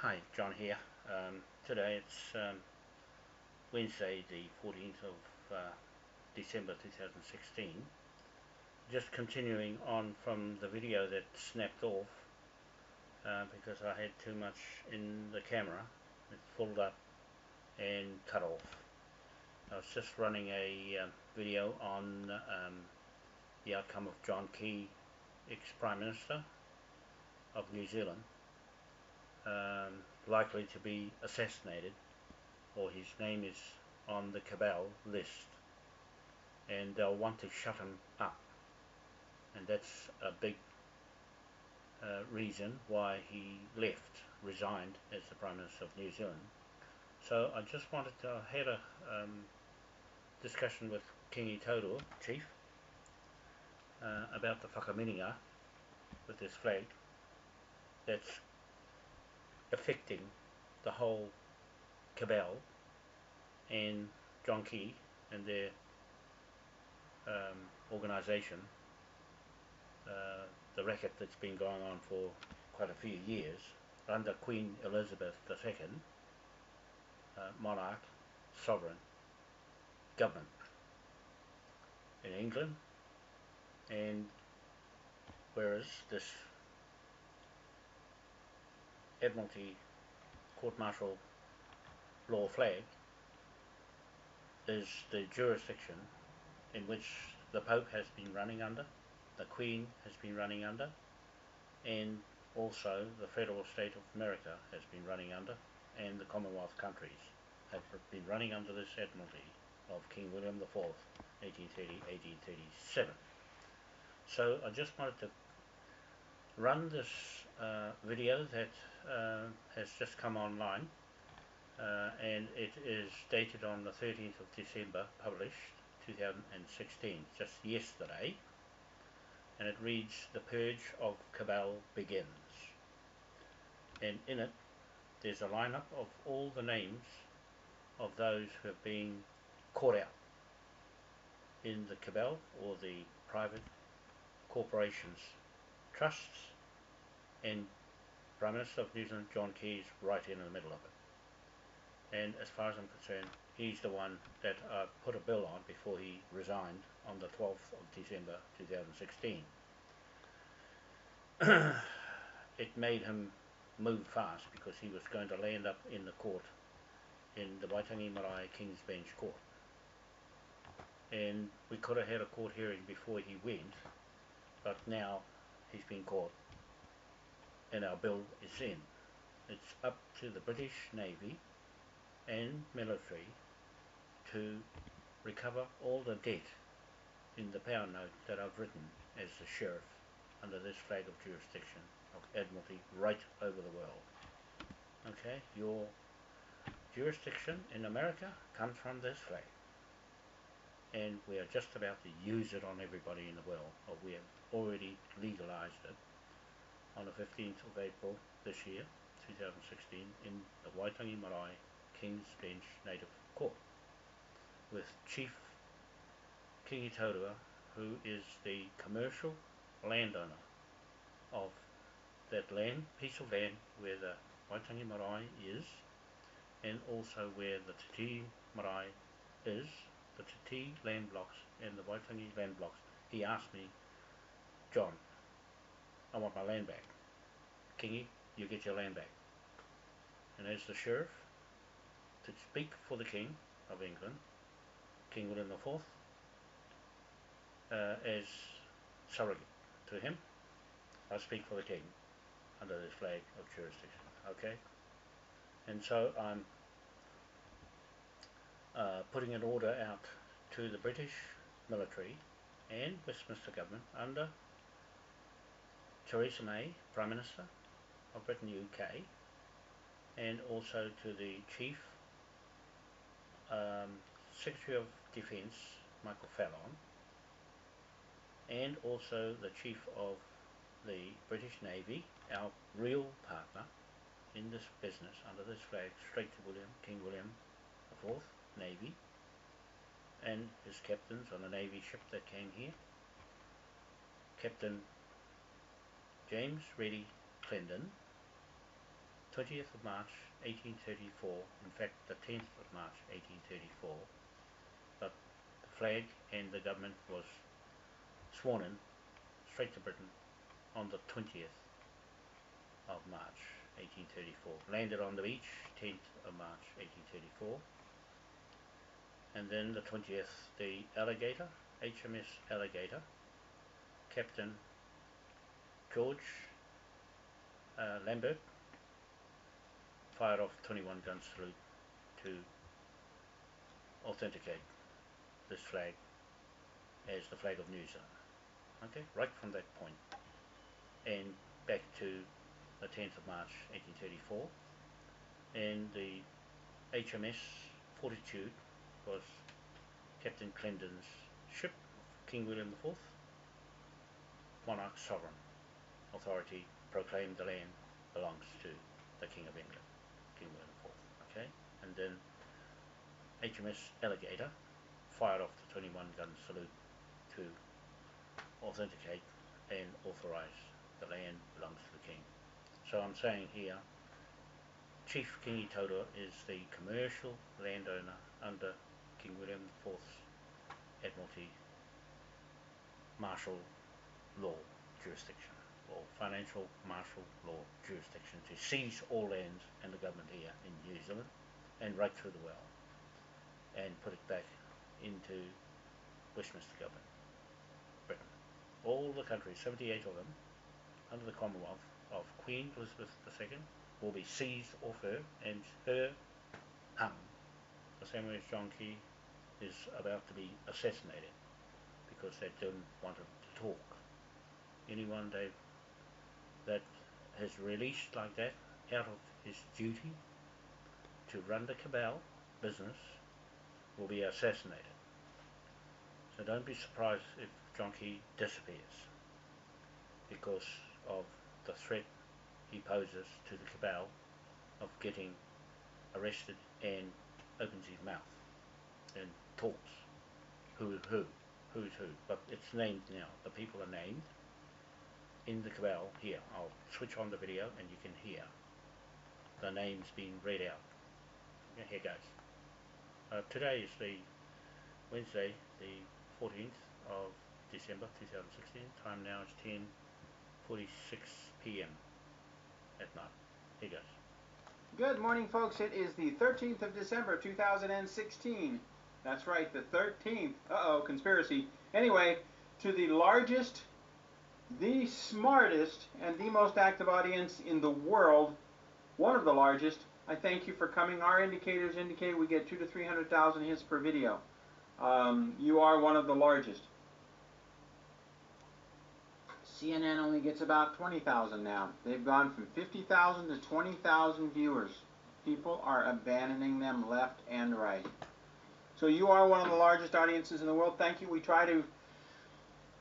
Hi, John here. Today it's Wednesday, the 14th of December 2016. Just continuing on from the video that snapped off because I had too much in the camera. It pulled up and cut off. I was just running a video on the outcome of John Key, ex-Prime Minister of New Zealand, likely to be assassinated, or his name is on the Cabal list, and they'll want to shut him up, and that's a big reason why he resigned as the Prime Minister of New Zealand. So I just wanted to have a discussion with Kingi Taurua, Chief, about the whakamininga with this flag that's affecting the whole Cabal and John Key and their organisation, the racket that's been going on for quite a few years under Queen Elizabeth II, monarch, sovereign, government in England, and whereas this Admiralty court-martial law flag is the jurisdiction in which the Pope has been running under, the Queen has been running under, and also the Federal State of America has been running under, and the Commonwealth countries have been running under this Admiralty of King William IV, 1830-1837. So I just wanted to run this video that has just come online, and it is dated on the 13th of December, published 2016, just yesterday, and it reads, "The Purge of Cabal begins." And in it there's a lineup of all the names of those who have been caught out in the Cabal, or the private corporations, trusts, and Prime Minister of New Zealand John Key's right in the middle of it. And as far as I'm concerned, he's the one that I put a bill on before he resigned on the 12th of December 2016. It made him move fast because he was going to land up in the court in the Waitangi Marae King's Bench Court, and we could have had a court hearing before he went, but now he's been caught and our bill is in. It's up to the British Navy and military to recover all the debt in the pound note that I've written as the sheriff under this flag of jurisdiction of Admiralty right over the world. Okay, your jurisdiction in America comes from this flag, and we are just about to use it on everybody in the world, or we have already legalized it on the 15th of April this year, 2016, in the Waitangi Marae King's Bench Native Court, with Chief Kingi Taurua, who is the commercial landowner of that land, piece of land where the Waitangi Marae is, and also where the Titi Marae is, the Titi land blocks and the Waitangi land blocks. He asked me, "John, I want my land back." "Kingi, you get your land back." And as the sheriff, to speak for the King of England, King William IV, as surrogate to him, I speak for the King under this flag of jurisdiction. Okay? And so I'm putting an order out to the British military and Westminster government under Theresa May, Prime Minister of Britain, UK, and also to the Chief Secretary of Defence, Michael Fallon, and also the Chief of the British Navy, our real partner in this business under this flag, straight to King William IV Navy, and his captains on a Navy ship that came here, Captain James Reddy Clendon, 20th of March 1834, in fact the 10th of March 1834, but the flag and the government was sworn in straight to Britain on the 20th of March 1834. Landed on the beach 10th of March 1834, and then the 20th the Alligator, HMS Alligator, Captain George Lambert fired off 21-gun salute to authenticate this flag as the flag of New Zealand. Okay, right from that point, and back to the 10th of March 1834, and the HMS Fortitude was Captain Clenden's ship, King William IV, monarch sovereign authority, proclaimed the land belongs to the King of England, King William IV. Okay, and then HMS Alligator fired off the 21-gun salute to authenticate and authorize the land belongs to the King. So I'm saying here, Chief Kingi Taurua is the commercial landowner under King William IV's Admiralty martial law jurisdiction, or financial martial law jurisdiction, to seize all lands and the government here in New Zealand and right through the well and put it back into Westminster government, Britain. All the countries, 78 of them, under the Commonwealth of Queen Elizabeth II, will be seized off her and her hung, the same way as John Key is about to be assassinated because they didn't want him to talk. Anyone that has released like that out of his duty to run the Cabal business will be assassinated. So don't be surprised if John Key disappears because of the threat he poses to the Cabal of getting arrested, and opens his mouth and talks who's who, but it's named now. The people are named in the Cabal here. I'll switch on the video and you can hear the names being read out. Yeah, here goes. Today is the Wednesday, the 14th of December 2016. Time now is 10:46 p.m. at night. Here goes. Good morning, folks. It is the 13th of December 2016. That's right, the 13th. Uh-oh, conspiracy. Anyway, to the largest, the smartest, and the most active audience in the world, one of the largest, I thank you for coming. Our indicators indicate we get 200,000 to 300,000 hits per video. You are one of the largest. CNN only gets about 20,000 now. They've gone from 50,000 to 20,000 viewers. People are abandoning them left and right. So you are one of the largest audiences in the world. Thank you. We try to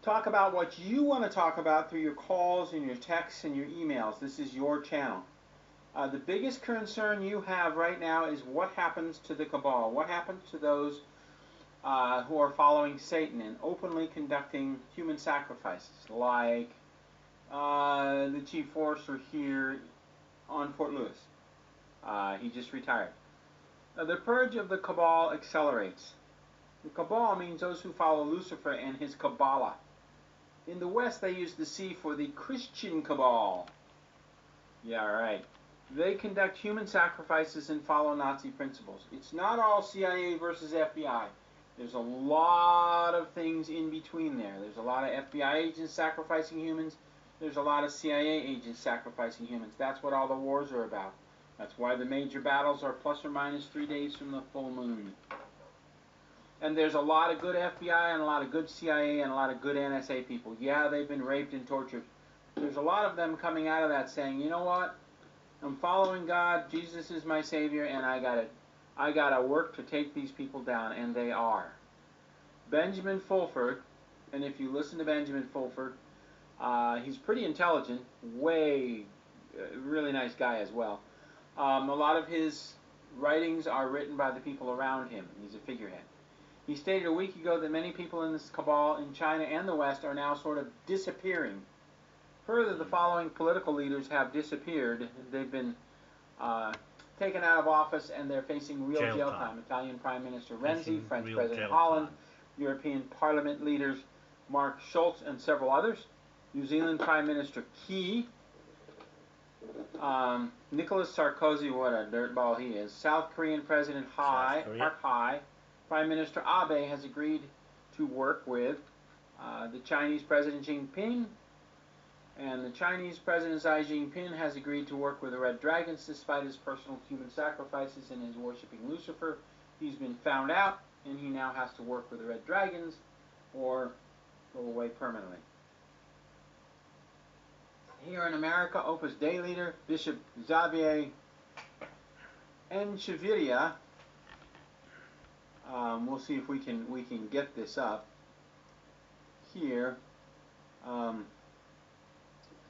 talk about what you want to talk about through your calls and your texts and your emails. This is your channel. The biggest concern you have right now is what happens to the Cabal. What happens to those who are following Satan and openly conducting human sacrifices, like the Chief Forester here on Fort Lewis. He just retired. The purge of the Cabal accelerates. The Cabal means those who follow Lucifer and his Kabbalah. In the West, they use the C for the Christian Cabal. Yeah, right. They conduct human sacrifices and follow Nazi principles. It's not all CIA versus FBI. There's a lot of things in between there. There's a lot of FBI agents sacrificing humans. There's a lot of CIA agents sacrificing humans. That's what all the wars are about. That's why the major battles are plus or minus 3 days from the full moon. And there's a lot of good FBI and a lot of good CIA and a lot of good NSA people. Yeah, they've been raped and tortured. There's a lot of them coming out of that saying, you know what? I'm following God. Jesus is my Savior, and I got to work to take these people down, and they are. Benjamin Fulford, and if you listen to Benjamin Fulford, he's pretty intelligent, really nice guy as well. A lot of his writings are written by the people around him. He's a figurehead. He stated a week ago that many people in this Cabal in China and the West are now sort of disappearing. Further, the following political leaders have disappeared. They've been taken out of office, and they're facing real Jail jail time. time. Italian Prime Minister Renzi, Facing French real President jail Holland, time. European Parliament leaders Mark Schultz and several others, New Zealand Prime Minister Key, Nicolas Sarkozy, what a dirtball he is, South Korean President Park Hai, Prime Minister Abe has agreed to work with the Chinese President Xi Jinping, and the Chinese President Xi Jinping has agreed to work with the Red Dragons despite his personal human sacrifices and his worshipping Lucifer. He's been found out, and he now has to work with the Red Dragons or go away permanently. Here in America, Opus Dei leader Bishop Xavier Echeverria. We'll see if we can get this up here.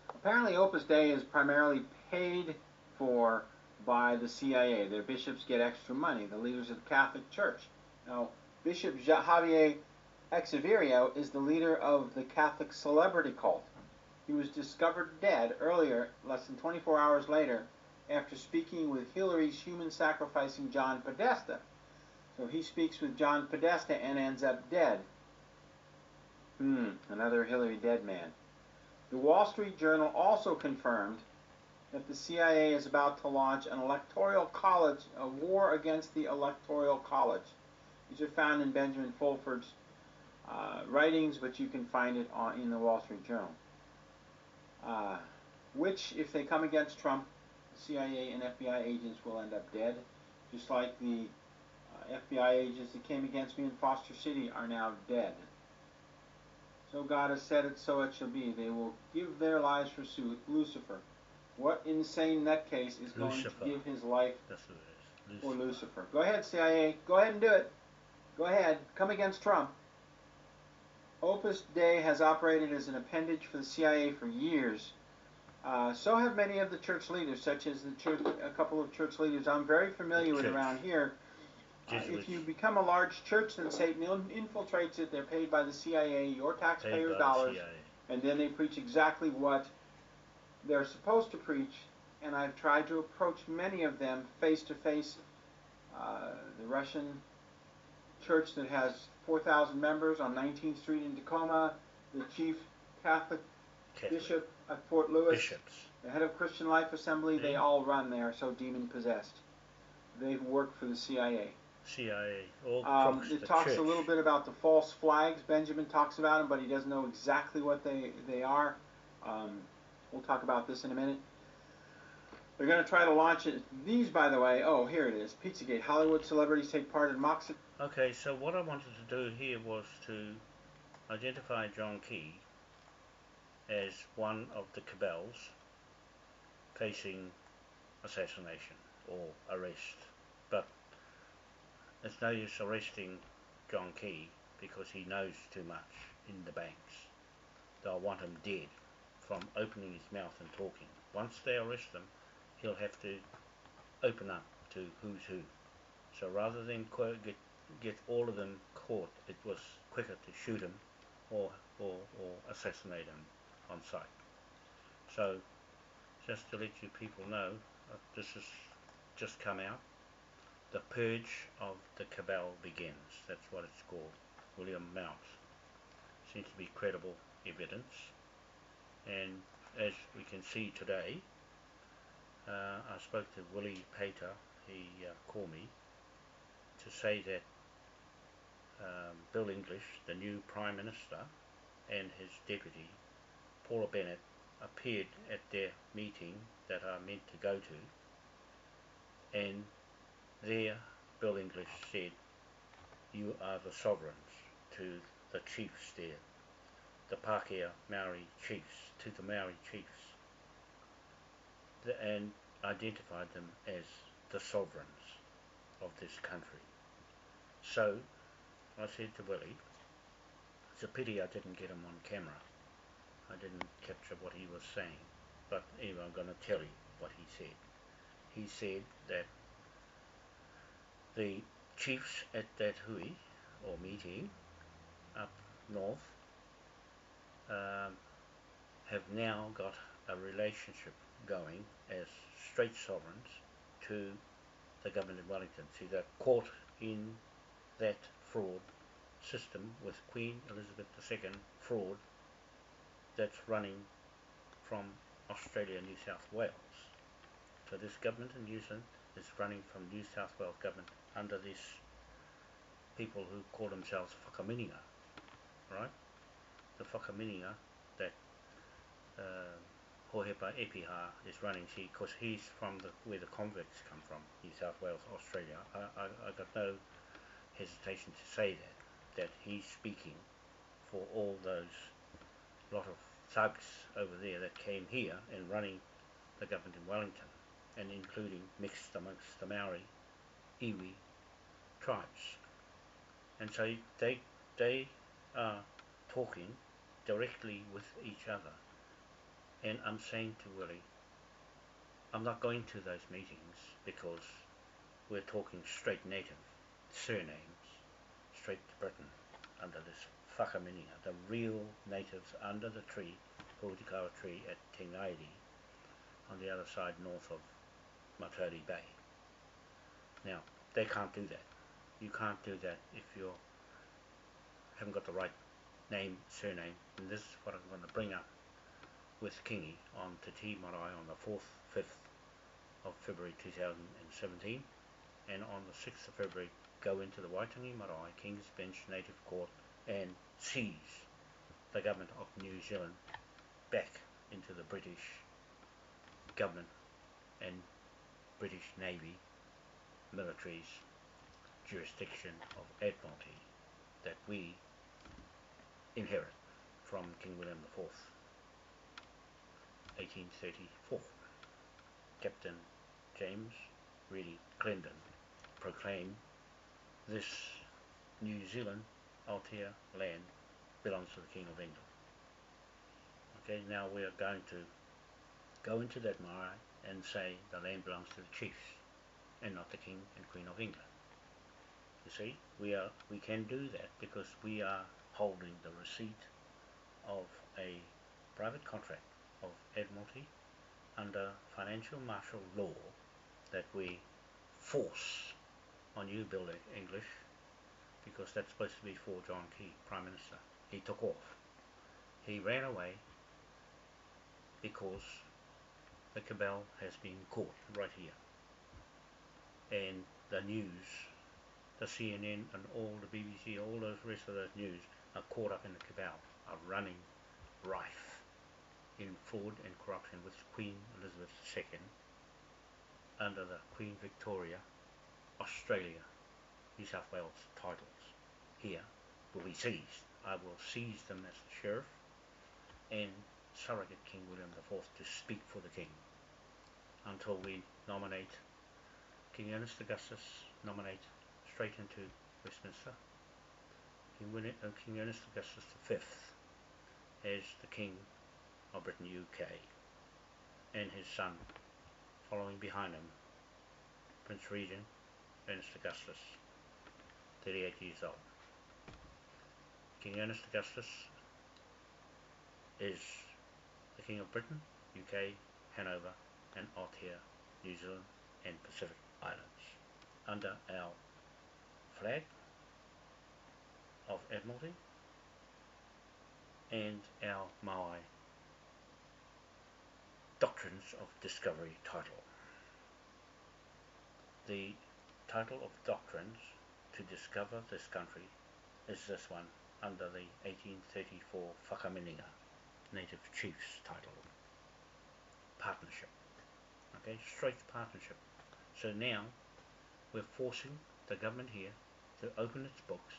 Apparently, Opus Dei is primarily paid for by the CIA. Their bishops get extra money. The leaders of the Catholic Church. Now, Bishop Javier Echeverria is the leader of the Catholic celebrity cult. He was discovered dead earlier, less than 24 hours later, after speaking with Hillary's human-sacrificing John Podesta. So he speaks with John Podesta and ends up dead. Another Hillary dead man. The Wall Street Journal also confirmed that the CIA is about to launch an electoral college, a war against the electoral college. These are found in Benjamin Fulford's writings, but you can find it in the Wall Street Journal. Which, if they come against Trump, CIA and FBI agents will end up dead, just like the FBI agents that came against me in Foster City are now dead. So God has said it, so it shall be. They will give their lives for Lucifer. What insane nutcase is going to give his life for Lucifer? Go ahead, CIA. Go ahead and do it. Go ahead. Come against Trump. Opus Dei has operated as an appendage for the CIA for years. So have many of the church leaders, such as a couple of church leaders I'm very familiar with around here. If you become a large church, then Satan infiltrates it. They're paid by the CIA, your taxpayers' dollars, and then they preach exactly what they're supposed to preach. And I've tried to approach many of them face to face. The Russian church that has 4,000 members on 19th Street in Tacoma, the chief Catholic bishop at Fort Lewis, the head of Christian Life Assembly, they all run there, so demon-possessed. They work for the CIA. It talks a little bit about the false flags. Benjamin talks about them, but he doesn't know exactly what they are. We'll talk about this in a minute. They're going to try to launch it. These, by the way, oh, here it is. Pizzagate. Hollywood celebrities take part in Moxie. Okay, so what I wanted to do here was to identify John Key as one of the Cabals facing assassination or arrest. But it's no use arresting John Key because he knows too much in the banks. They'll want him dead from opening his mouth and talking. Once they arrest him, he'll have to open up to who's who. So rather than get all of them caught, it was quicker to shoot him or assassinate him on sight. So just to let you people know, this has just come out. The purge of the Cabal begins. That's what it's called. William Mount. Seems to be credible evidence. And as we can see today, I spoke to Willie Pater. He called me to say that Bill English, the new Prime Minister, and his deputy, Paula Bennett, appeared at their meeting that I meant to go to, and there Bill English said, "You are the sovereigns," to the chiefs there, the Pākehā Maori chiefs, to the Maori chiefs, and identified them as the sovereigns of this country. So I said to Willie, it's a pity I didn't get him on camera. I didn't capture what he was saying, but anyway, I'm going to tell you what he said. He said that the chiefs at that hui, or meeting, up north, have now got a relationship going as straight sovereigns to the government in Wellington. See, they're caught in that fraud system with Queen Elizabeth II fraud that's running from Australia and New South Wales. So this government in New Zealand is running from New South Wales government under these people who call themselves whakamininga, right? The whakamininga that Hohepa Epiha is running, see, because he's from where the convicts come from, New South Wales, Australia. I got no hesitation to say that he's speaking for all those lot of thugs over there that came here and running the government in Wellington, and including mixed amongst the Maori, Iwi tribes. And so they are talking directly with each other. And I'm saying to Willie, I'm not going to those meetings because we're talking straight native surnames, straight to Britain, under this whakamininga, the real natives under the tree, Puhutikawa tree at Tingairi, on the other side north of Matauri Bay. Now, they can't do that. You can't do that if you haven't got the right name, surname, and this is what I'm going to bring up with Kingi on Te Tii Marae on the 4th, 5th of February 2017, and on the 6th of February go into the Waitangi Marae King's Bench Native Court and seize the government of New Zealand back into the British government and British Navy military's jurisdiction of Admiralty that we inherit from King William IV, 1834. Captain James Reedy Clendon proclaimed this New Zealand Aotea land belongs to the King of England. Okay, now we are going to go into that marae and say the land belongs to the chiefs and not the King and Queen of England. You see, we can do that because we are holding the receipt of a private contract of Admiralty under financial martial law that we force on you, Bill English, because that's supposed to be for John Key, Prime Minister. He took off. He ran away because the Cabal has been caught right here. And the news, the CNN and all the BBC, all those rest of those news are caught up in the Cabal, are running rife in fraud and corruption with Queen Elizabeth II under the Queen Victoria, Australia, New South Wales titles. Here will be seized. I will seize them as the sheriff and surrogate King William IV to speak for the King until we nominate King Ernest Augustus, nominate straight into Westminster King Ernest Augustus V as the King of Britain UK, and his son following behind him, Prince Regent Ernest Augustus, 38 years old. King Ernest Augustus is the King of Britain, UK, Hanover and Aotea, New Zealand and Pacific Islands, under our flag of Admiralty and our Maui Doctrines of Discovery title. The title of Doctrines to discover this country is this one, under the 1834 Whakamininga Native Chiefs title. Partnership. Okay, straight partnership. So now we're forcing the government here to open its books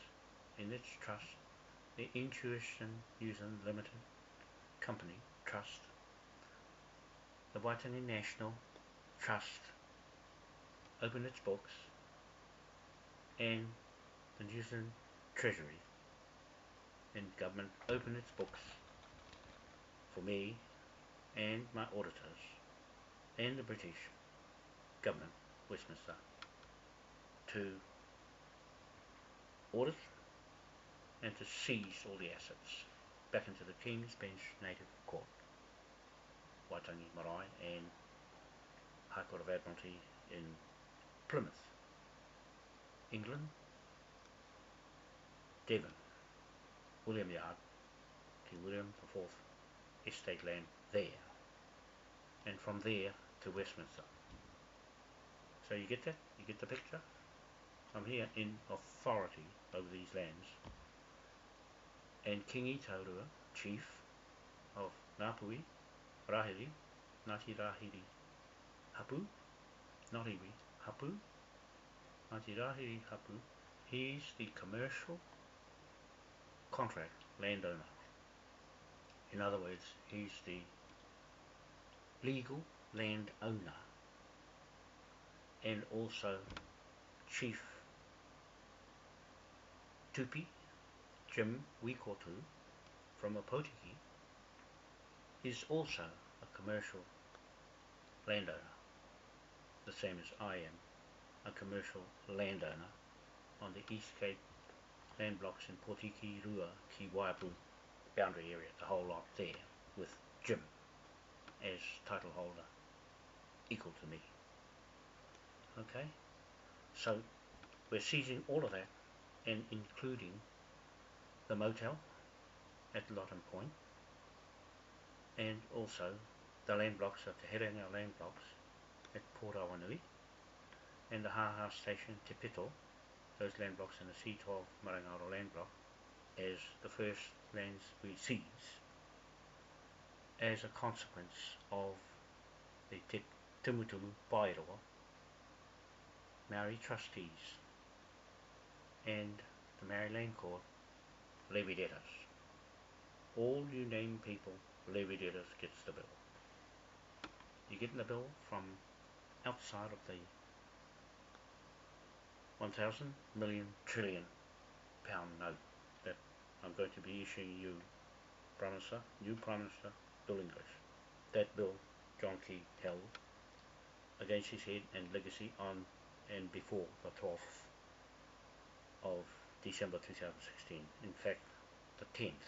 in its trust, the Intuition New Zealand Limited Company Trust, the Waitangi National Trust, open its books, and the New Zealand Treasury and government open its books for me and my auditors and the British government, Westminster, to audit and to seize all the assets back into the King's Bench Native Court, Waitangi Marae and High Court of Admiralty in Plymouth, England, Devon, William Yard, King William IV estate land there, and from there to Westminster. So you get that? You get the picture? I'm here in authority over these lands, and King Itaurua, chief of Ngāpuhi, Rahiri, Ngāti Rahiri Hapu, Ngāti Hapu, Ngāti Rahiri Hapu, he's the commercial contract landowner. In other words, he's the legal landowner and also Chief Tupi Jim Wikotu from Opotiki is also a commercial landowner, the same as I am a commercial landowner on the East Cape land blocks in Potiki, Rua, Ki Waipu boundary area, the whole lot there, with Jim as title holder equal to me. Okay, so we're seizing all of that, and including the motel at Lotton Point, and also the land blocks of the Herenga land blocks at Port Awanui, and the Haha station Te Pito, those land blocks in the C12 Marangaro land block, as the first lands we seize as a consequence of the Te Tumutulu Bairoa Maori trustees and the Maori Land Court levied at us. All you name people levied at us gets the bill. You're getting the bill from outside of the 1,000 million trillion pound note that I'm going to be issuing you, Prime Minister, new Prime Minister, Bill English. That bill John Key held against his head and legacy on and before the 12th of December 2016. In fact, the 10th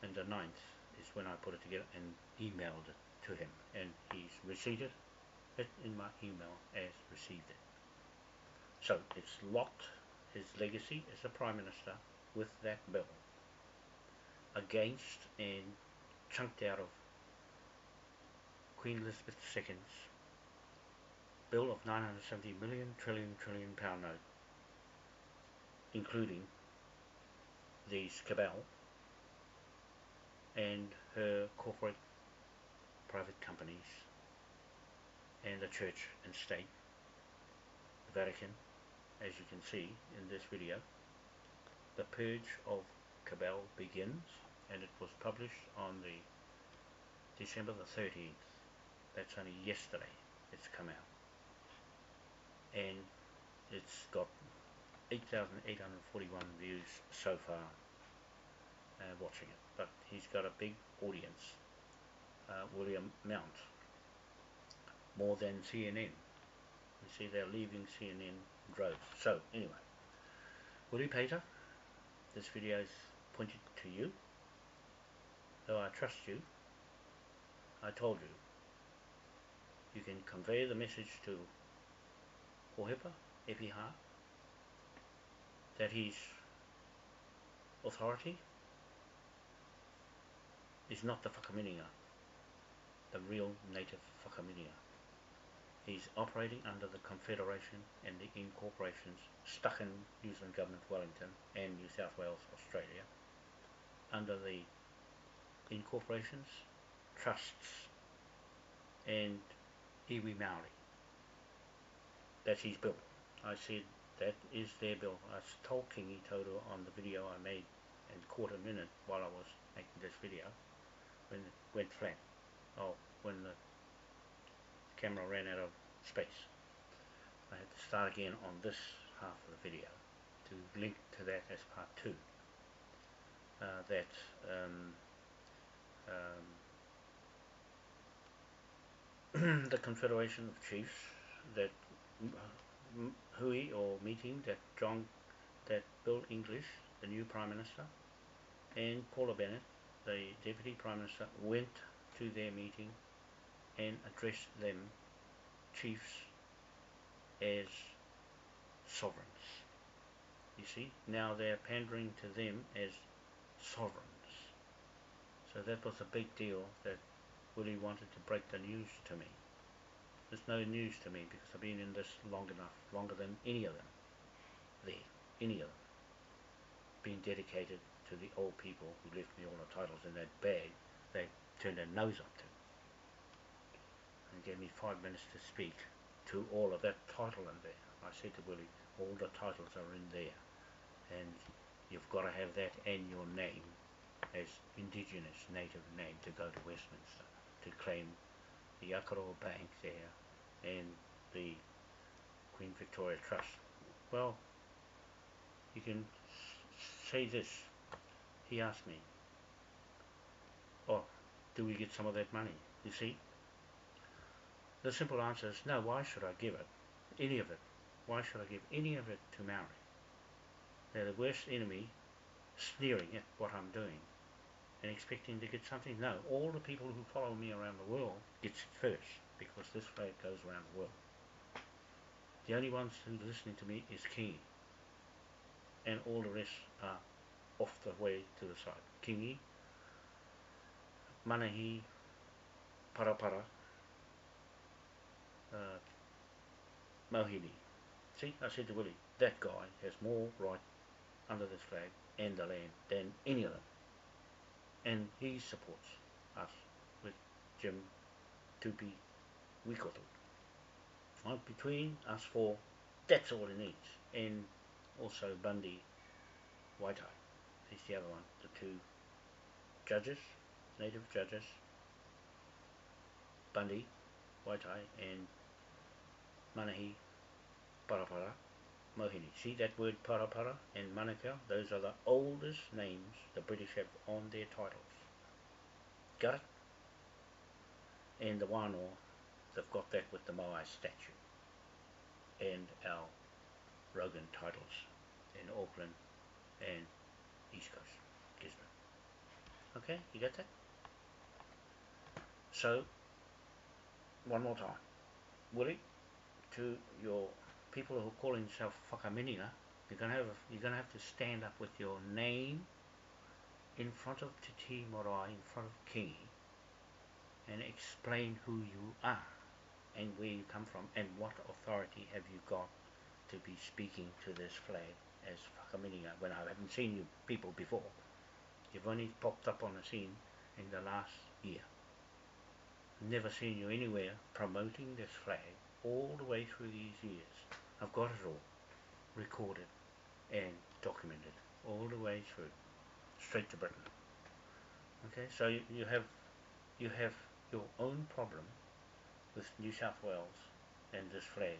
and the 9th is when I put it together and emailed it to him, and he's received it in my email as received it. So it's locked his legacy as a Prime Minister with that bill against and chunked out of Queen Elizabeth II's bill of 970 million trillion pound note, including these Cabal and her corporate private companies and the church and state, the Vatican, as you can see in this video. The purge of Cabal begins, and it was published on the December the 13th. That's only yesterday it's come out, and it's got 8,841 views so far watching it, but he's got a big audience. William Mount, more than CNN. You see, they're leaving CNN droves. So anyway, Willie Pater, this video is pointed to you. Though I trust you, I told you, you can convey the message to Hohepa, Epiha, that his authority is not the whakamininga, the real native whakamininga. He's operating under the Confederation and the incorporations stuck in New Zealand Government, Wellington and New South Wales, Australia, under the incorporations, trusts and iwi Maori. That's his bill. I said that is their bill. I told King Itaurua on the video I made and caught him in it while I was making this video when it went flat. Oh, when the camera ran out of space. I had to start again on this half of the video to link to that as part 2. The Confederation of Chiefs, that hui or meeting that Bill English, the new Prime Minister, and Paula Bennett, the Deputy Prime Minister, went to their meeting and addressed them, chiefs as sovereigns. You see, now they're pandering to them as sovereigns. So that was a big deal that Willie wanted to break the news to me. There's no news to me because I've been in this long enough, longer than any of them there, any of them, being dedicated to the old people who left me all the titles in that bag they turned their nose up to, and gave me 5 minutes to speak to all of that title in there. I said to Willie, all the titles are in there, and you've got to have that and your name as indigenous native name to go to Westminster to claim the Akaroa Bank there and the Queen Victoria Trust. Well, you can say this. He asked me, oh, do we get some of that money? You see? The simple answer is no. Why should I give it? Any of it. Why should I give any of it to Maori? They're the worst enemy, sneering at what I'm doing and expecting to get something. No, all the people who follow me around the world gets it first, because this flag goes around the world. The only ones who are listening to me is Kingi, and all the rest are off the way to the side. Kingi, Manahi, Parapara, Mohini. See, I said to Willie, that guy has more right under this flag and the land than any of them. And he supports us with Jim, Tupi, Wikoto. Right, between us four, that's all he needs. And also Bundy, Waitai. He's the other one, the two judges, native judges, Bundy, Waitai, and Manahi, Parapara, Mohini. See that word Parapara and Manukau? Those are the oldest names the British have on their titles. Got it? And the Wanoa, they've got that with the Moai statue. And our Rogan titles in Auckland and East Coast, Gisborne. Okay, you got that? So, one more time. Willie, to your people who call themselves whakaminenga, you're gonna have to stand up with your name in front of Te Tii Marae, in front of Kingi, and explain who you are and where you come from and what authority have you got to be speaking to this flag as whakaminenga when I haven't seen you people before. You've only popped up on the scene in the last year. Never seen you anywhere promoting this flag all the way through these years. I've got it all recorded and documented all the way through, straight to Britain. Okay, so you have your own problem with New South Wales and this flag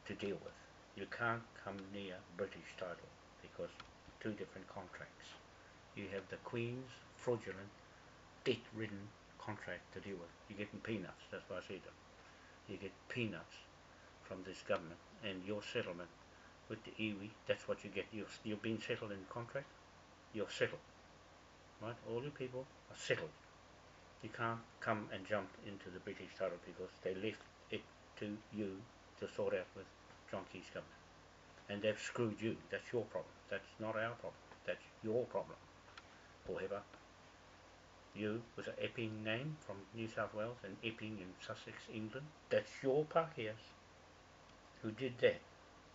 to deal with. You can't come near British title because two different contracts. You have the Queen's fraudulent, debt-ridden contract to deal with. You're getting peanuts, that's why I said that. You get peanuts from this government, and your settlement with the iwi, that's what you get. You're being settled in contract, you're settled. Right? All you people are settled. You can't come and jump into the British title because they left it to you to sort out with John Key's government. And they've screwed you. That's your problem. That's not our problem. That's your problem. Poheba. You with an Epping name from New South Wales and Epping in Sussex, England. That's your Pākehās who did that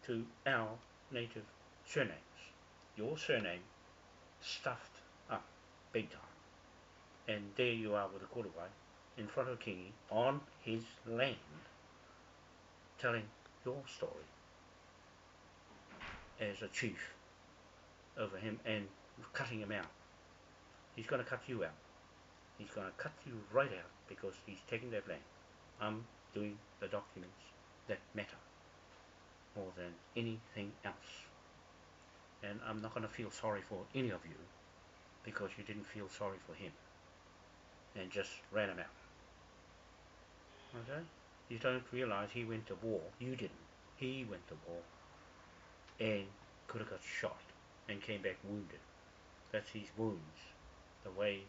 to our native surnames. Your surname stuffed up big time. And there you are with a Kuruwai in front of Kingi on his land telling your story as a chief over him and cutting him out. He's going to cut you out. He's going to cut you right out because he's taking that land. I'm doing the documents that matter more than anything else. And I'm not going to feel sorry for any of you because you didn't feel sorry for him and just ran him out. Okay? You don't realize he went to war. You didn't. He went to war and could have got shot and came back wounded. That's his wounds. The way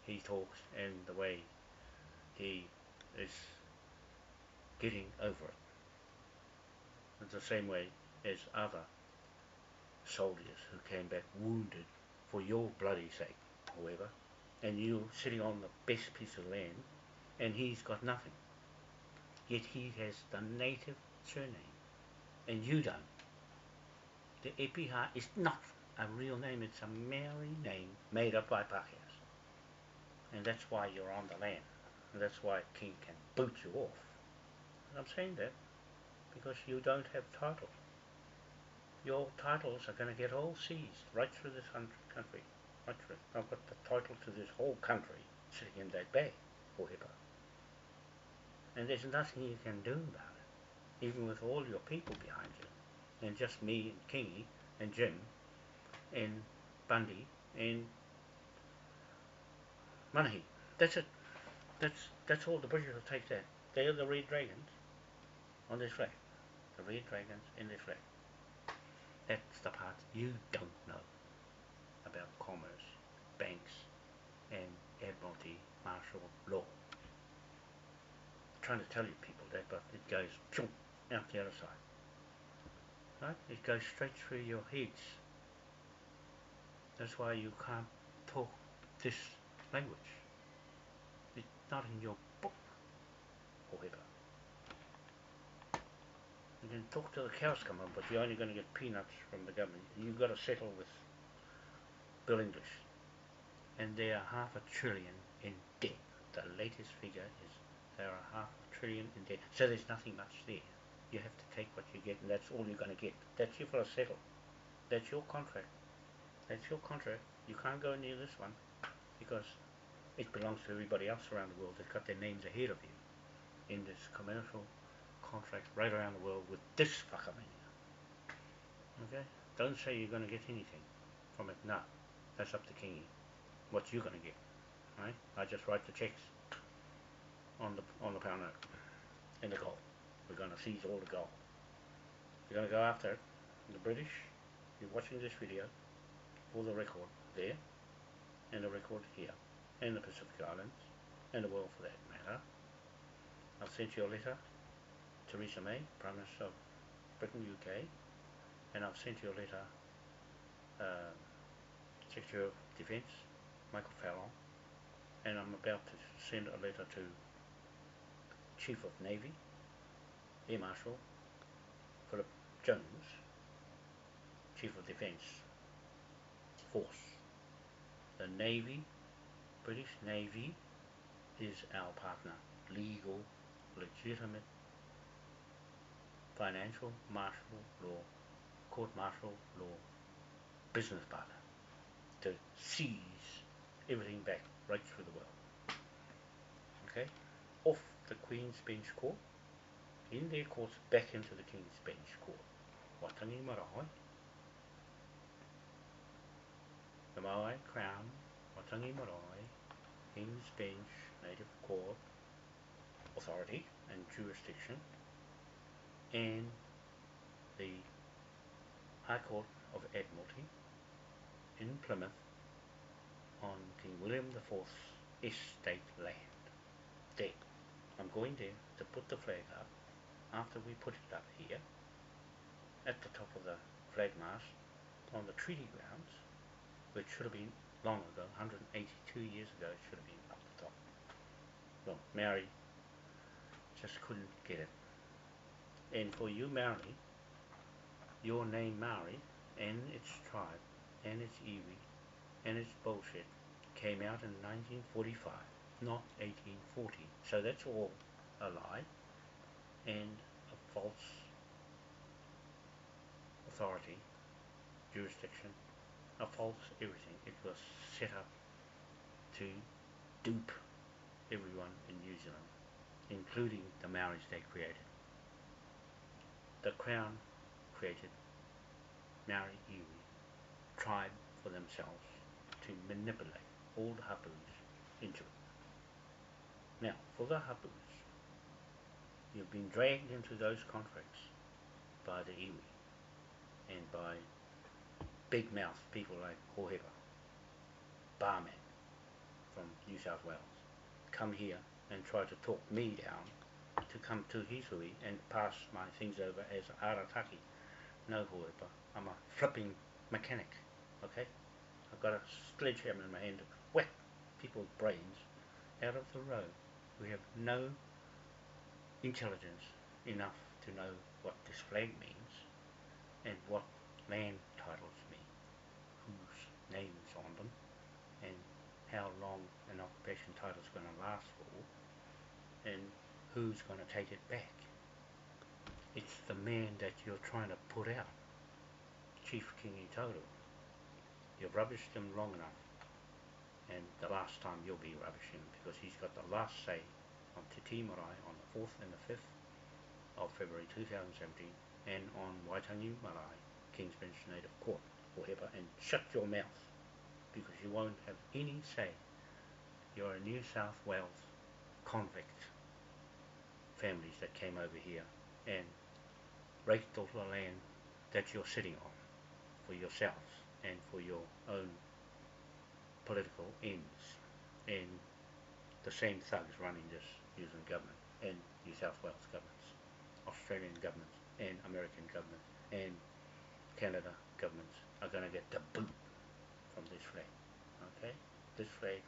he talks and the way he is getting over it. the same way as other soldiers who came back wounded for your bloody sake, however, and you sitting on the best piece of land, and he's got nothing. Yet he has the native surname, and you don't. The Epiha is not a real name, it's a Maori name made up by Pākehās. And that's why you're on the land. And that's why a king can boot you off. And I'm saying that because you don't have title. Your titles are going to get all seized right through this country. Right through. I've got the title to this whole country sitting in that bag, for Hippa. And there's nothing you can do about it, even with all your people behind you, and just me and Kingy and Jim and Bundy and Manahi. That's it. That's all the British will take that. They are the red dragons on this flag. The red dragons in this flag. That's the part you don't know about commerce, banks, and admiralty, martial law. I'm trying to tell you people that, but it goes out the other side. Right? It goes straight through your heads. That's why you can't talk this language. It's not in your book, or ever. You can talk till the cows come home, but you're only going to get peanuts from the government. You've got to settle with Bill English. And they are $500 billion in debt. The latest figure is they are $500 billion in debt. So there's nothing much there. You have to take what you get, and that's all you're going to get. That's you've got to settle. That's your contract. That's your contract. You can't go near this one because it belongs to everybody else around the world that got their names ahead of you in this commercial contract right around the world with this whakamania. Okay? Don't say you're going to get anything from it. No. That's up to Kingy. What you're going to get. Right? I just write the checks on the pound note and the gold. We're going to seize all the gold. You're going to go after it. The British, you're watching this video for the record there, and the record here, and the Pacific Islands, and the world for that matter. I've sent you a letter, Theresa May, Prime Minister of Britain, UK, and I've sent you a letter, Secretary of Defence, Michael Fallon, and I'm about to send a letter to Chief of Navy, Air Marshal Philip Jones, Chief of Defence Force. The Navy, British Navy, is our partner. Legal, legitimate, financial, martial law, court martial law, business partner to seize everything back right through the world. Okay? Off the Queen's Bench Court, in their courts, back into the King's Bench Court. Watangi Marae, the Maui Crown, Watangi Marae, King's Bench, Native Court, Authority and Jurisdiction, and the High Court of Admiralty in Plymouth on King William IV's estate land. There. I'm going there to put the flag up after we put it up here at the top of the flag mast on the treaty grounds, which should have been long ago, 182 years ago, it should have been up the top. Well, Maori just couldn't get it. And for you Maori, your name Maori and its tribe and its iwi and its bullshit came out in 1945, not 1840. So that's all a lie and a false authority, jurisdiction, a false everything. It was set up to dupe everyone in New Zealand, including the Maoris they created. The Crown created Maori iwi tribe for themselves to manipulate all the hapus into it. Now, for the hapus, you've been dragged into those contracts by the iwi and by big mouth people like Hohepa, barman from New South Wales, come here and try to talk me down to come to his hui and pass my things over as arataki. No hoepa, I'm a flipping mechanic, okay? I've got a sledgehammer in my hand to whack people's brains out of the road. We have no intelligence enough to know what this flag means and what land titles mean, whose names on them, and how long an occupation title is going to last for, and who's going to take it back. It's the man that you're trying to put out, Chief Kingi Toru. You've rubbished him long enough, and the last time you'll be rubbishing him, because he's got the last say on Te Tii Marae on the 4th and the 5th of February 2017, and on Waitangi Marae, King's Bench Native Court, whatever, and shut your mouth, because you won't have any say. You're a New South Wales convict families that came over here and raked all the land that you're sitting on for yourselves and for your own political ends, and the same thugs running this New Zealand government and New South Wales governments, Australian governments and American governments and Canada governments are going to get the boot from this flag. Okay, this flag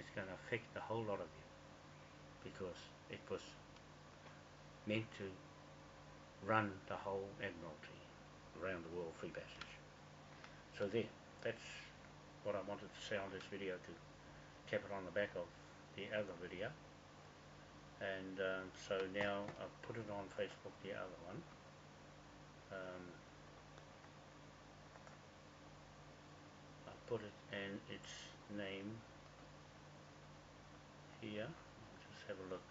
is going to affect a whole lot of you, because it was meant to run the whole Admiralty around the world free passage. So there, that's what I wanted to say on this video, to cap it on the back of the other video. And so now I've put it on Facebook, the other one. I've put it and its name here. I'll just have a look.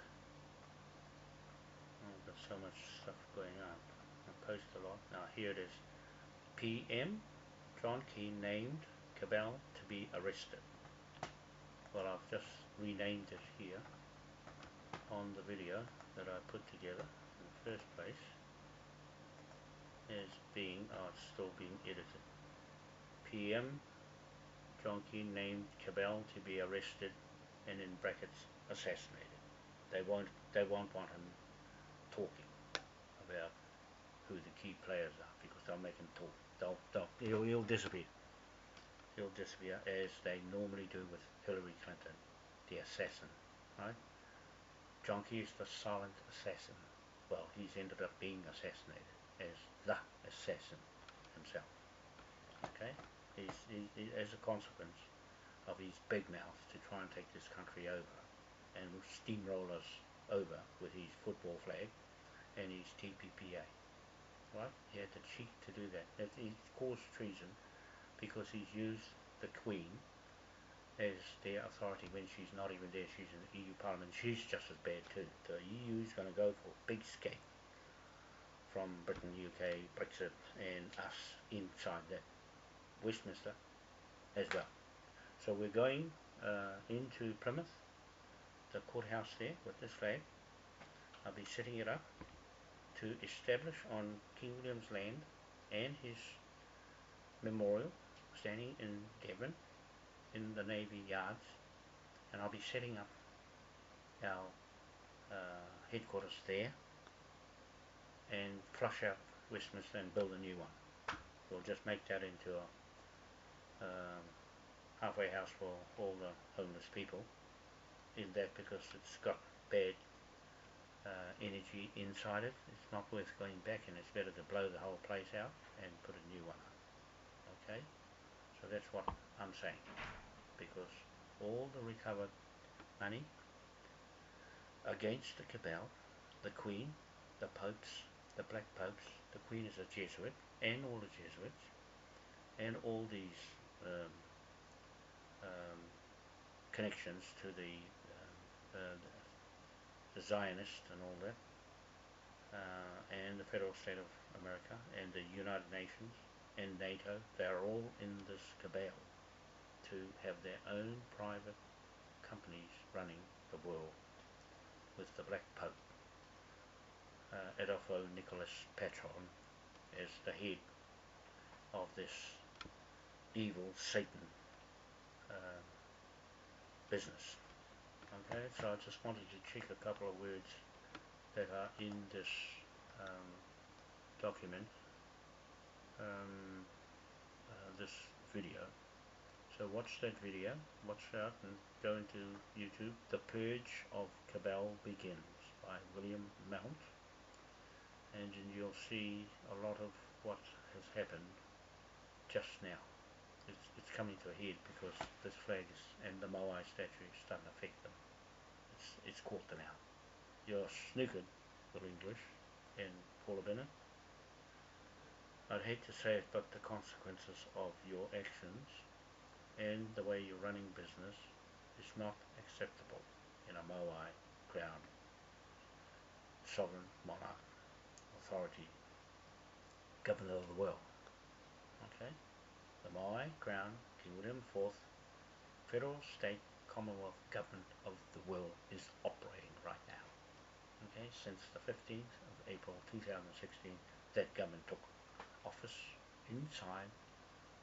I've got so much stuff going on. I post a lot. Now here it is. PM John Key named Cabal to be arrested. Well, I've just renamed it here on the video that I put together in the first place as being, it's still being edited. PM John Key named Cabal to be arrested and in brackets assassinated. They won't want him talking about who the key players are, because they'll make him talk. He'll disappear. He'll disappear, as they normally do with Hillary Clinton, the assassin, right? John Key is the silent assassin. Well, he's ended up being assassinated as the assassin himself. Okay, he, as a consequence of his big mouth to try and take this country over and steamroll us over with his football flag and his TPPA. Right? He had the cheek to do that. He's caused treason because he's used the Queen as their authority when she's not even there. She's in the EU Parliament. She's just as bad too. The EU is going to go for a big skate from Britain, UK, Brexit and us inside that Westminster as well. So we're going into Plymouth, the courthouse there with this flag. I'll be setting it up to establish on King William's land and his memorial standing in Devon in the Navy Yards, and I'll be setting up our headquarters there and flush out Westminster and build a new one. We'll just make that into a halfway house for all the homeless people in that, because it's got bad energy inside it. It's not worth going back, and it's better to blow the whole place out and put a new one up. Okay, so that's what I'm saying, because all the recovered money against the Cabal, the Queen, the Popes, the Black Popes, the Queen is a Jesuit, and all the Jesuits, and all these connections to the Zionist and all that, and the Federal State of America, and the United Nations, and NATO. They're all in this cabal to have their own private companies running the world, with the Black Pope, Adolfo Nicolas Patron, as the head of this evil Satan business. Okay, so I just wanted to check a couple of words that are in this document, this video. So watch that video, watch out and go into YouTube. The Purge of Cabal Begins by William Mount, and you'll see a lot of what has happened just now. It's coming to a head because this flag is, and the Moai statue is starting to affect them. It's caught them out. You're snookered, with English, in Paulabina. I'd hate to say it, but the consequences of your actions and the way you're running business is not acceptable in a Moai crown, sovereign monarch, authority, governor of the world. Okay? The Moai crown, King William IV, federal, state, commonwealth government of the world is operating right now. Okay? Since the 15th of April 2016, that government took office inside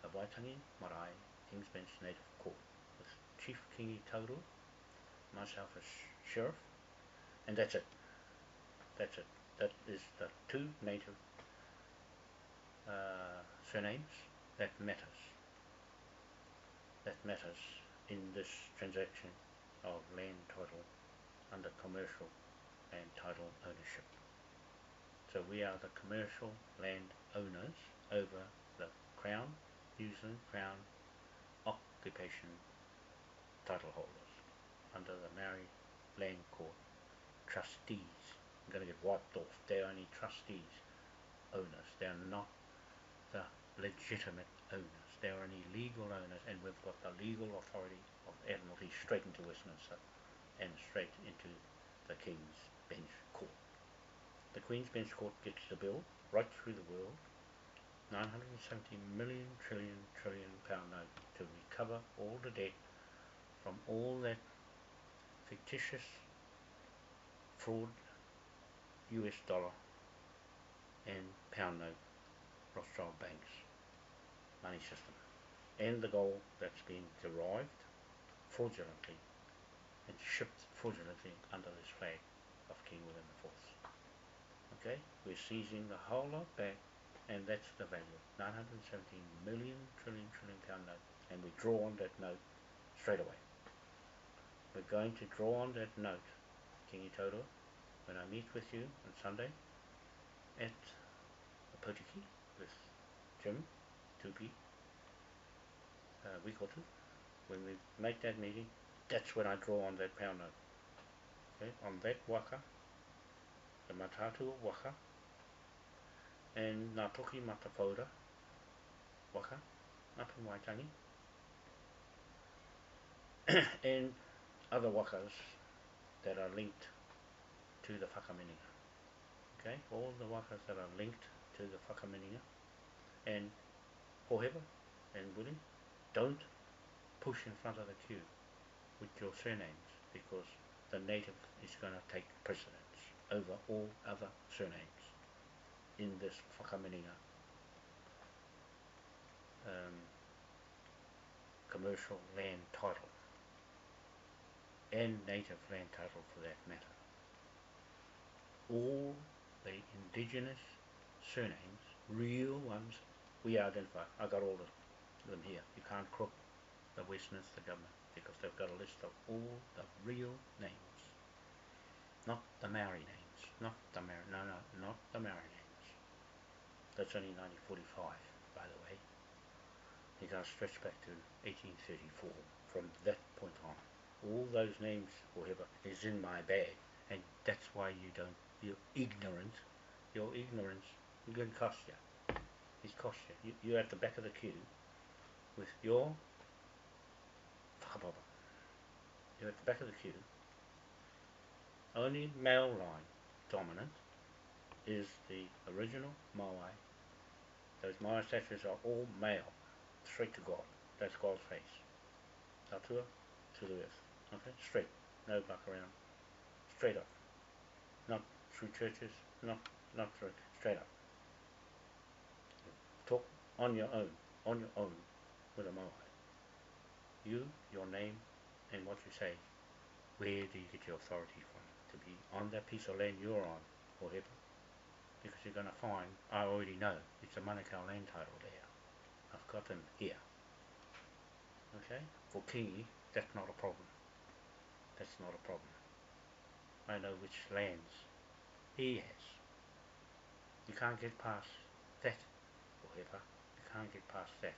the Waitangi Marae King's Bench Native Court with Chief Kingi Tauru, myself as sheriff, and that's it. That's it. That is the two native surnames that matters. That matters in this transaction of land title under commercial land title ownership. So we are the commercial land owners over the Crown, New Zealand Crown occupation title holders under the Maori Land Court trustees. I'm going to get wiped off. They're only trustees, owners. They're not the legitimate owners. They're only legal owners, and we've got the legal authority of Admiralty straight into Westminster and straight into the King's Bench Court. The Queen's Bench Court gets the bill right through the world, 970 million trillion pound note to recover all the debt from all that fictitious fraud US dollar and pound note Rothschild banks money system, and the gold that's been derived fraudulently and shipped fraudulently under this flag of King William IV. Okay, we're seizing the whole lot back, and that's the value, 917 million trillion pound note, and we draw on that note straight away. We're going to draw on that note, Kingi Taurua, when I meet with you on Sunday at the Potiki with Jim, 2P, a week or two. When we make that meeting, that's when I draw on that pound note. Okay, on that waka, the Matatu waka, and Ngā Toki Matawhaura waka, up in Waitangi, and other wakas that are linked to the whakamininga. Okay, all the wakas that are linked to the whakamininga, and Poheba and Willie, don't push in front of the queue with your surnames, because the native is going to take precedence over all other surnames in this whakamininga commercial land title, and native land title for that matter. All the indigenous surnames, real ones, we identify. I got all of them here. You can't crook the Westminster government because they've got a list of all the real names, not the Maori names, not the Maori, no, not the Maori names. That's only 1945, by the way. You can't stretch back to 1834. From that point on, all those names, whatever, is in my bag, and that's why you don't. You're ignorant. Your ignorance is going to cost you. It's cost you. You're at the back of the queue with your whakapapa. You're at the back of the queue. Only male line dominant is the original Moai. Those Moai statues are all male, straight to God. That's God's face. Tatua to the earth. Okay, straight, no buck around, straight up. Not through churches, not through, straight up. Talk on your own with a Moai. You, your name, and what you say. Where do you get your authority from? to be on that piece of land you're on, forever, because you're going to find, I already know, it's a Manukau land title there. I've got them here. Okay? For Kingi, that's not a problem. That's not a problem. I know which lands he has. You can't get past that, forever. You can't get past that.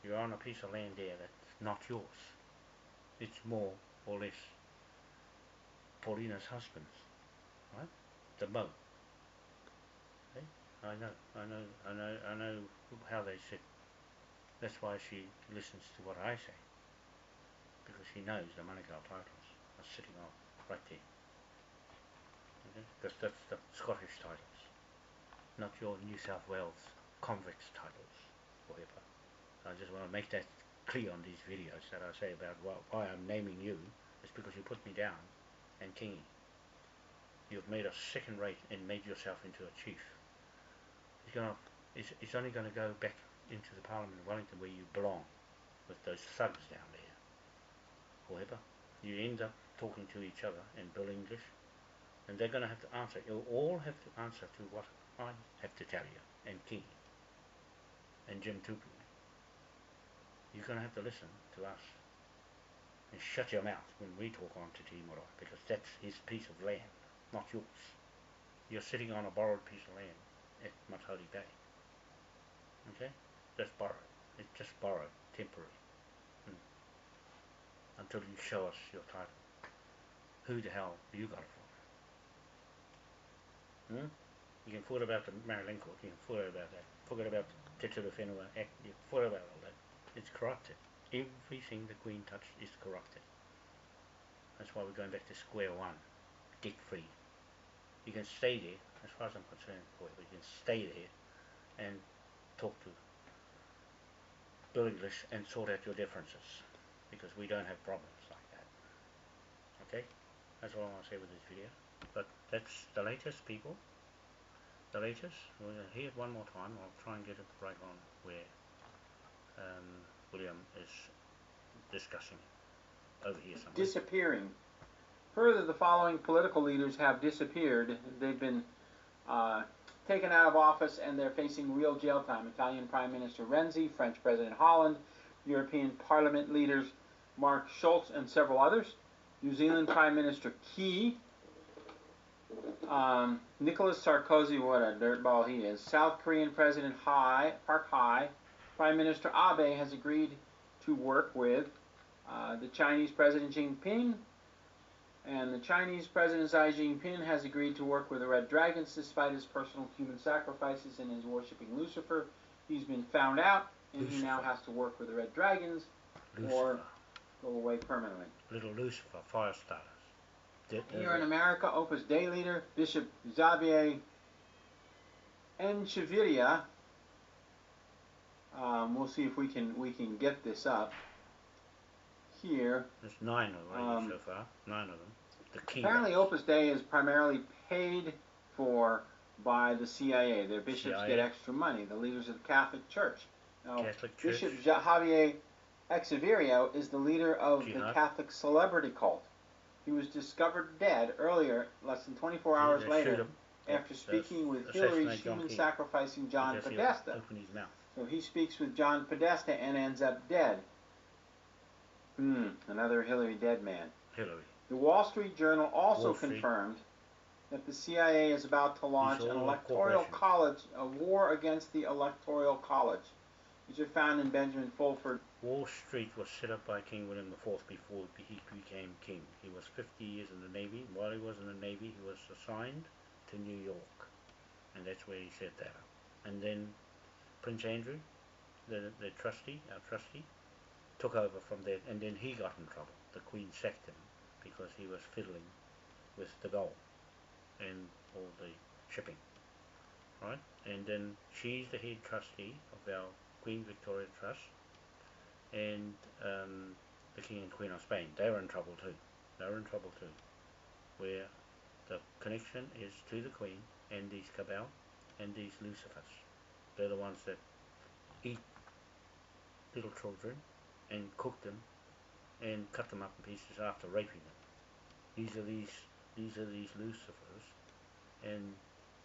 You're on a piece of land there that's not yours. It's more or less Paulina's husband's, right? The Mo. Okay? I know how they sit. That's why she listens to what I say, because she knows the Manukau titles are sitting on right there. Okay? Because that's the Scottish titles, not your New South Wales convicts titles, whatever. I just want to make that clear on these videos that I say about why I'm naming you. It's because you put me down, and Kingi. You've made us second rate and made yourself into a chief. It's only going to go back into the Parliament of Wellington where you belong, with those thugs down there. Whatever. You end up talking to each other in Bill English, and they're going to have to answer. You'll all have to answer to what I have to tell you, and Kingi, and Jim Tupu. You're going to have to listen to us and shut your mouth when we talk on Te Timoro, because that's his piece of land, not yours. You're sitting on a borrowed piece of land at Matauri Bay. Okay? That's borrowed. It's just borrowed, temporary. Until you show us your title. Who the hell you got it from? You can forget about the Marilyn Court, you can forget about that. Forget about the Te Ture Whenua Act, you can forget about all that. It's corrupted. Everything the Queen touched is corrupted. That's why we're going back to square one. Debt free. You can stay there, as far as I'm concerned, but you can stay there and talk to Bill English and sort out your differences, because we don't have problems like that. Okay? That's all I want to say with this video. But that's the latest, people. The latest. We're going to hear it one more time. I'll try and get it right on where William is discussing over here somewhere. Disappearing. Further, the following political leaders have disappeared. They've been taken out of office and they're facing real jail time. Italian Prime Minister Renzi, French President Hollande, European Parliament leaders Mark Schulz and several others, New Zealand Prime Minister Key, Nicolas Sarkozy, what a dirtball he is, South Korean President Park Hai, Prime Minister Abe has agreed to work with the Chinese President Jinping, and the Chinese President Xi Jinping has agreed to work with the Red Dragons despite his personal human sacrifices and his worshipping Lucifer. He's been found out, and he now has to work with the Red Dragons or go away permanently. Little Lucifer, fire starters. Here in America, Opus Dei leader Bishop Xavier Enchividia. We'll see if we can get this up here. There's 9 already so far. 9 of them. The key apparently, Opus Dei is primarily paid for by the CIA. Their bishops get extra money. The leaders of the Catholic Church. Now, Catholic Church. Bishop Javier Echeverria is the leader of the Catholic celebrity cult. He was discovered dead earlier, less than 24 hours later, after speaking with Hillary's human-sacrificing John Podesta. So he speaks with John Podesta and ends up dead. Another Hillary dead man. Hillary. The Wall Street Journal also confirmed that the CIA is about to launch an electoral college, a war against the electoral college. These are found in Benjamin Fulford. Wall Street was set up by King William IV before he became king. He was 50 years in the Navy. While he was in the Navy, he was assigned to New York. And that's where he set that up. And then Prince Andrew, the trustee, our trustee, took over from there, and then he got in trouble. The Queen sacked him because he was fiddling with the gold and all the shipping, right? And then she's the head trustee of our Queen Victoria Trust, and the King and Queen of Spain. They were in trouble too. They were in trouble too, where the connection is to the Queen and these Cabal and these Lucifers. They're the ones that eat little children and cook them and cut them up in pieces after raping them. These are these these are these Lucifers and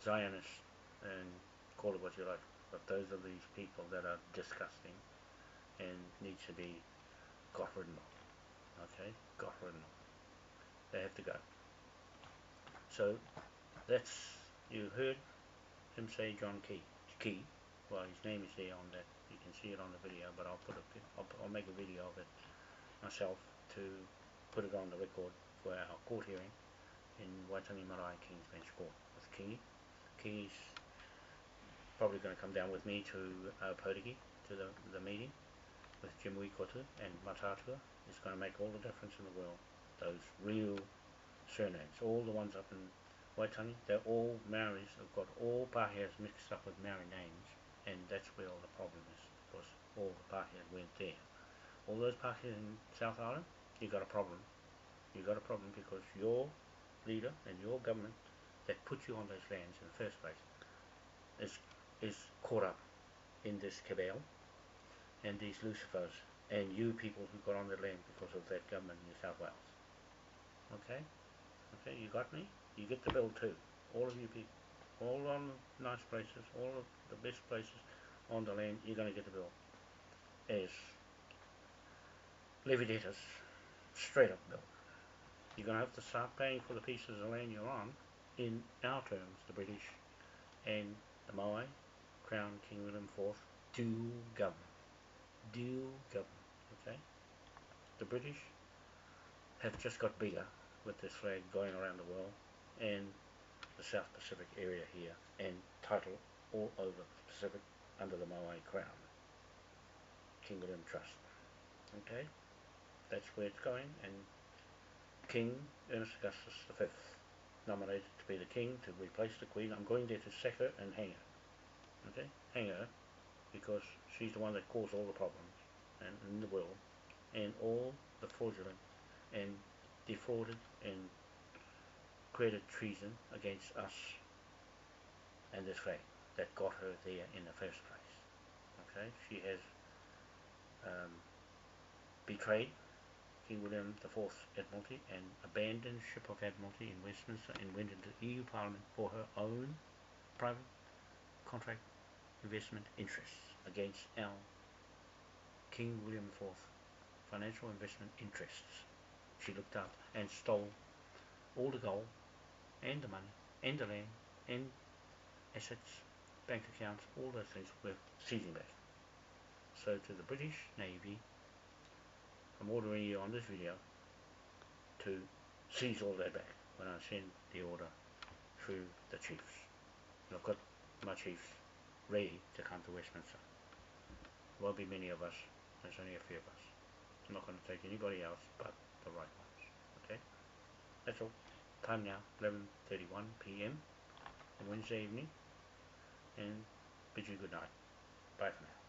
Zionists, and call it what you like, but those are these people that are disgusting and need to be got rid of. Okay, got rid of. They have to go. So that's, you heard him say John Key. Well, his name is there on that. You can see it on the video, but I'll make a video of it myself to put it on the record for our court hearing in Waitangi Marae King's Bench Court with Key. Key's probably going to come down with me to Pōriki, to the meeting with Jim Wikotu and Matatua. It's going to make all the difference in the world. Those real surnames, all the ones up in Waitangi, they're all Maoris. They've got all Pāhias mixed up with Maori names, and that's where all the problem is, because all the Pāhias weren't there. All those Pāhias in South Island, you got a problem. You got a problem because your leader and your government that put you on those lands in the first place is caught up in this cabal and these Lucifers and you people who got on the land because of that government in New South Wales. Okay? Okay, you got me? You get the bill too. All of you people. All on nice places, all of the best places on the land, you're going to get the bill. As levy debtors, straight up bill. You're going to have to start paying for the pieces of land you're on in our terms, the British and the Maui, Crown King William IV, dual government. Dual government, okay? The British have just got bigger with this flag going around the world and the South Pacific area here, and title all over the Pacific under the Maui Crown. King William Trust. Okay? That's where it's going, and King Ernest Augustus V, nominated to be the king to replace the Queen. I'm going there to sack her and hang her. Okay? Hang her, because she's the one that caused all the problems in the world, and all the fraudulent and defrauded and created treason against us and this flag that got her there in the first place. Okay? She has betrayed King William IV's Admiralty and abandoned ship of Admiralty in Westminster and went into EU Parliament for her own private contract investment interests against our King William IV financial investment interests. She looked out and stole all the gold and the money and the land and assets, bank accounts, all those things we're seizing back. So to the British Navy, I'm ordering you on this video to seize all that back when I send the order through the chiefs. And I've got my chiefs ready to come to Westminster. There won't be many of us, there's only a few of us. I'm not going to take anybody else but the right ones. Okay? That's all. Time now, 11:31 PM on Wednesday evening, and bid you good night. Bye for now.